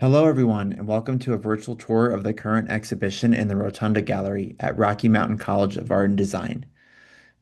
Hello, everyone, and welcome to a virtual tour of the current exhibition in the Rotunda Gallery at Rocky Mountain College of Art and Design.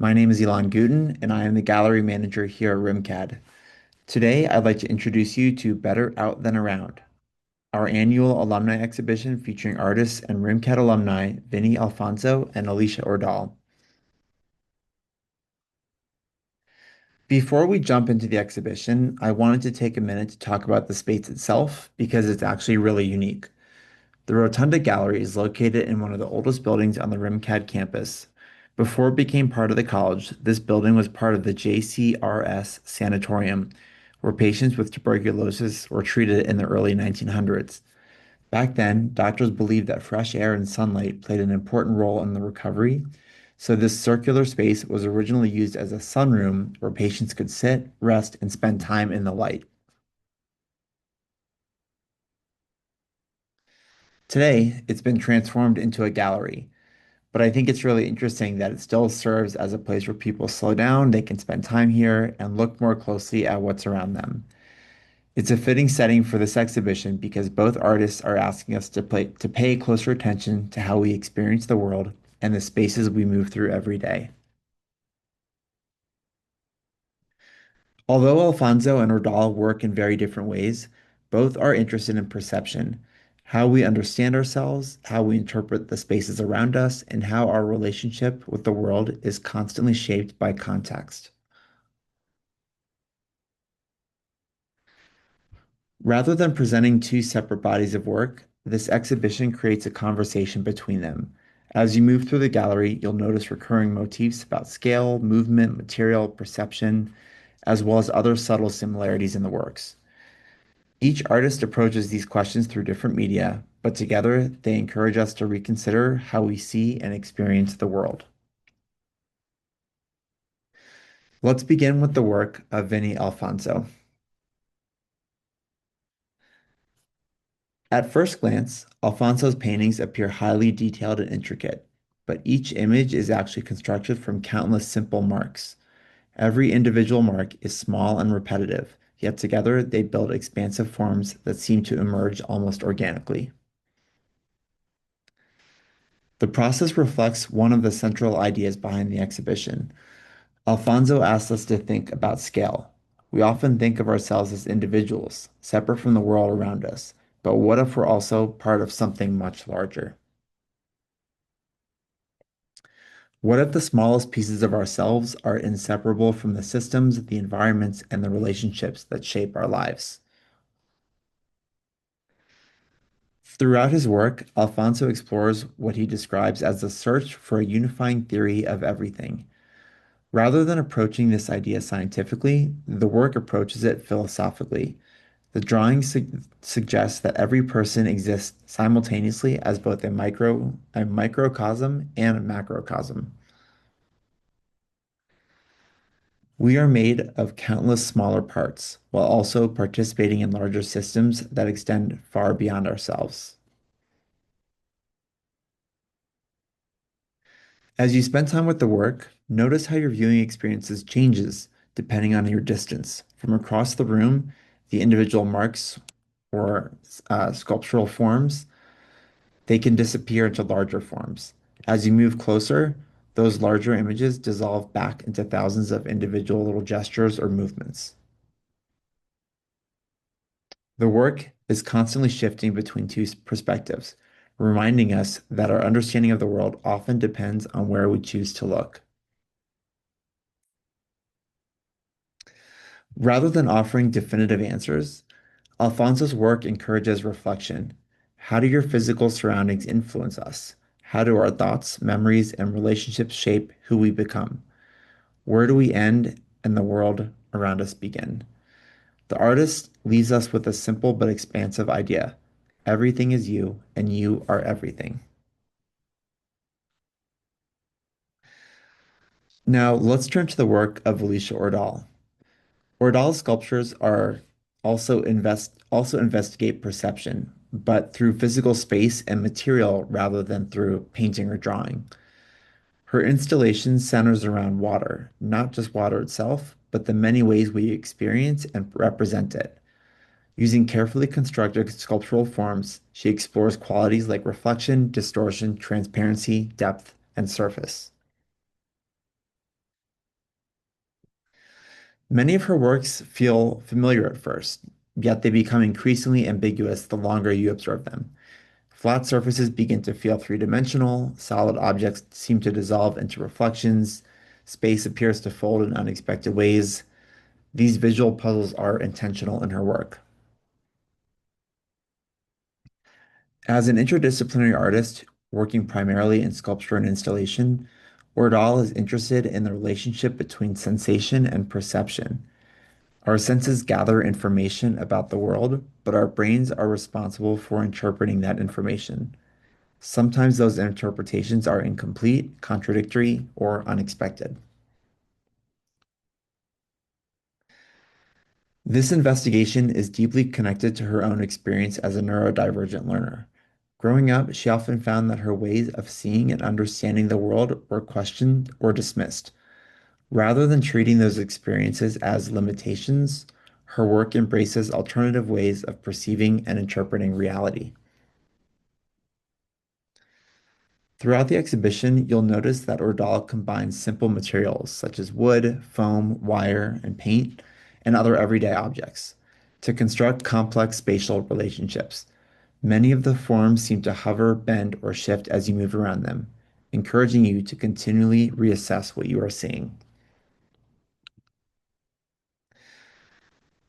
My name is Illan Gutin, and I am the gallery manager here at RIMCAD. Today, I'd like to introduce you to Better Out Than Around, our annual alumni exhibition featuring artists and RIMCAD alumni Vinni, Alfonso, and Alicia Ordal. Before we jump into the exhibition, I wanted to take a minute to talk about the space itself because it's actually really unique. The Rotunda Gallery is located in one of the oldest buildings on the RIMCAD campus. Before it became part of the college, this building was part of the JCRS Sanatorium, where patients with tuberculosis were treated in the early 1900s. Back then, doctors believed that fresh air and sunlight played an important role in the recovery, so this circular space was originally used as a sunroom where patients could sit, rest, and spend time in the light. Today, it's been transformed into a gallery. But I think it's really interesting that it still serves as a place where people slow down, they can spend time here, and look more closely at what's around them. It's a fitting setting for this exhibition because both artists are asking us to pay closer attention to how we experience the world and the spaces we move through every day. Although Alfonso and Ordal work in very different ways, both are interested in perception, how we understand ourselves, how we interpret the spaces around us, and how our relationship with the world is constantly shaped by context. Rather than presenting two separate bodies of work, this exhibition creates a conversation between them. As you move through the gallery, you'll notice recurring motifs about scale, movement, material, perception, as well as other subtle similarities in the works. Each artist approaches these questions through different media, but together they encourage us to reconsider how we see and experience the world. Let's begin with the work of Vinnie Alfonso. At first glance, Alfonso's paintings appear highly detailed and intricate, but each image is actually constructed from countless simple marks. Every individual mark is small and repetitive, yet together they build expansive forms that seem to emerge almost organically. The process reflects one of the central ideas behind the exhibition. Alfonso asks us to think about scale. We often think of ourselves as individuals, separate from the world around us. But what if we're also part of something much larger? What if the smallest pieces of ourselves are inseparable from the systems, the environments, and the relationships that shape our lives? Throughout his work, Alfonso explores what he describes as the search for a unifying theory of everything. Rather than approaching this idea scientifically, the work approaches it philosophically. The drawing suggests that every person exists simultaneously as both a microcosm and a macrocosm. We are made of countless smaller parts, while also participating in larger systems that extend far beyond ourselves. As you spend time with the work, notice how your viewing experiences changes depending on your distance. From across the room, the individual marks or sculptural forms, they can disappear into larger forms. As you move closer, those larger images dissolve back into thousands of individual little gestures or movements. The work is constantly shifting between two perspectives, reminding us that our understanding of the world often depends on where we choose to look. Rather than offering definitive answers, Alfonso's work encourages reflection. How do your physical surroundings influence us? How do our thoughts, memories, and relationships shape who we become? Where do we end and the world around us begin? The artist leaves us with a simple but expansive idea. Everything is you, and you are everything. Now, let's turn to the work of Alicia Ordal. Ordal's sculptures are also investigate perception, but through physical space and material rather than through painting or drawing. Her installation centers around water, not just water itself, but the many ways we experience and represent it. Using carefully constructed sculptural forms, she explores qualities like reflection, distortion, transparency, depth, and surface. Many of her works feel familiar at first, yet they become increasingly ambiguous the longer you observe them. Flat surfaces begin to feel three-dimensional, solid objects seem to dissolve into reflections, space appears to fold in unexpected ways. These visual puzzles are intentional in her work. As an interdisciplinary artist working primarily in sculpture and installation, Ordal is interested in the relationship between sensation and perception. Our senses gather information about the world, but our brains are responsible for interpreting that information. Sometimes those interpretations are incomplete, contradictory, or unexpected. This investigation is deeply connected to her own experience as a neurodivergent learner. Growing up, she often found that her ways of seeing and understanding the world were questioned or dismissed. Rather than treating those experiences as limitations, her work embraces alternative ways of perceiving and interpreting reality. Throughout the exhibition, you'll notice that Ordal combines simple materials such as wood, foam, wire, and paint, and other everyday objects to construct complex spatial relationships. Many of the forms seem to hover, bend, or shift as you move around them, encouraging you to continually reassess what you are seeing.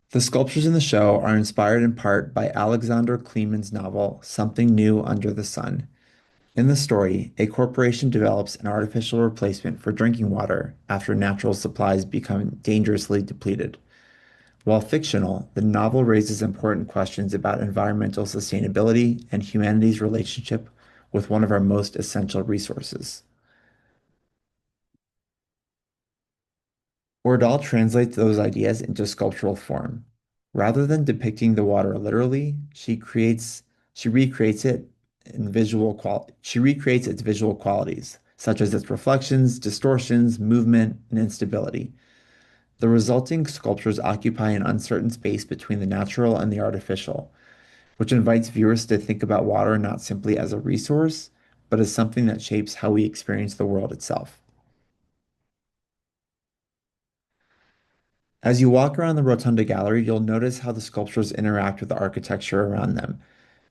The sculptures in the show are inspired in part by Alexander Kleeman's novel, Something New Under the Sun. In the story, a corporation develops an artificial replacement for drinking water after natural supplies become dangerously depleted. While fictional, the novel raises important questions about environmental sustainability and humanity's relationship with one of our most essential resources. Ordal translates those ideas into sculptural form. Rather than depicting the water literally, she recreates she recreates its visual qualities, such as its reflections, distortions, movement, and instability. The resulting sculptures occupy an uncertain space between the natural and the artificial, which invites viewers to think about water not simply as a resource, but as something that shapes how we experience the world itself. As you walk around the Rotunda Gallery, you'll notice how the sculptures interact with the architecture around them.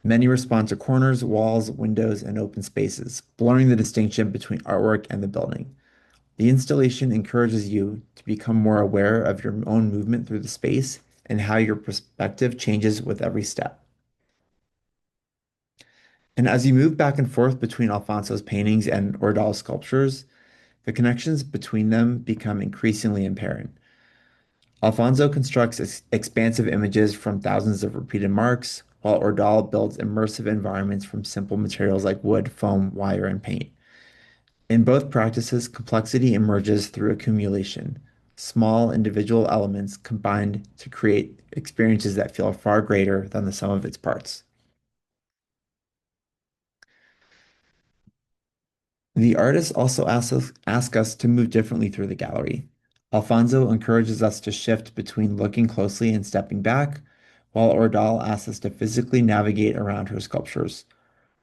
Many respond to corners, walls, windows, and open spaces, blurring the distinction between artwork and the building. The installation encourages you to become more aware of your own movement through the space and how your perspective changes with every step. And as you move back and forth between Alfonso's paintings and Ordal's sculptures, the connections between them become increasingly apparent. Alfonso constructs expansive images from thousands of repeated marks, while Ordal builds immersive environments from simple materials like wood, foam, wire, and paint. In both practices, complexity emerges through accumulation. Small individual elements combined to create experiences that feel far greater than the sum of its parts. The artists also ask us to move differently through the gallery. Alfonso encourages us to shift between looking closely and stepping back, while Ordal asks us to physically navigate around her sculptures.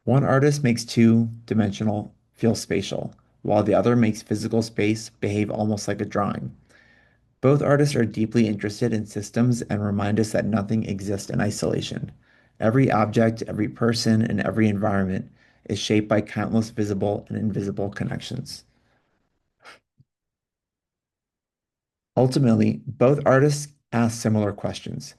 One artist makes two-dimensional feel spatial, while the other makes physical space behave almost like a drawing. Both artists are deeply interested in systems and remind us that nothing exists in isolation. Every object, every person, and every environment is shaped by countless visible and invisible connections. Ultimately, both artists ask similar questions.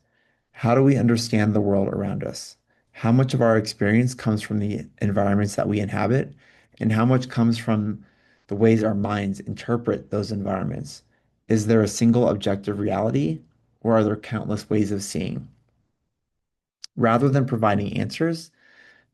How do we understand the world around us? How much of our experience comes from the environments that we inhabit, and how much comes from the ways our minds interpret those environments? Is there a single objective reality, or are there countless ways of seeing? Rather than providing answers,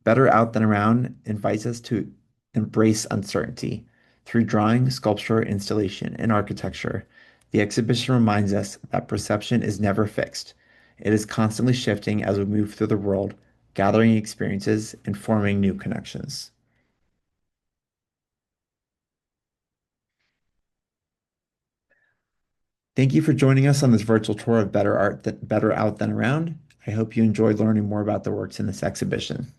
Better Out Than Around invites us to embrace uncertainty. Through drawing, sculpture, installation, and architecture, the exhibition reminds us that perception is never fixed. It is constantly shifting as we move through the world, gathering experiences and forming new connections. Thank you for joining us on this virtual tour of Better Out Than Around. I hope you enjoyed learning more about the works in this exhibition.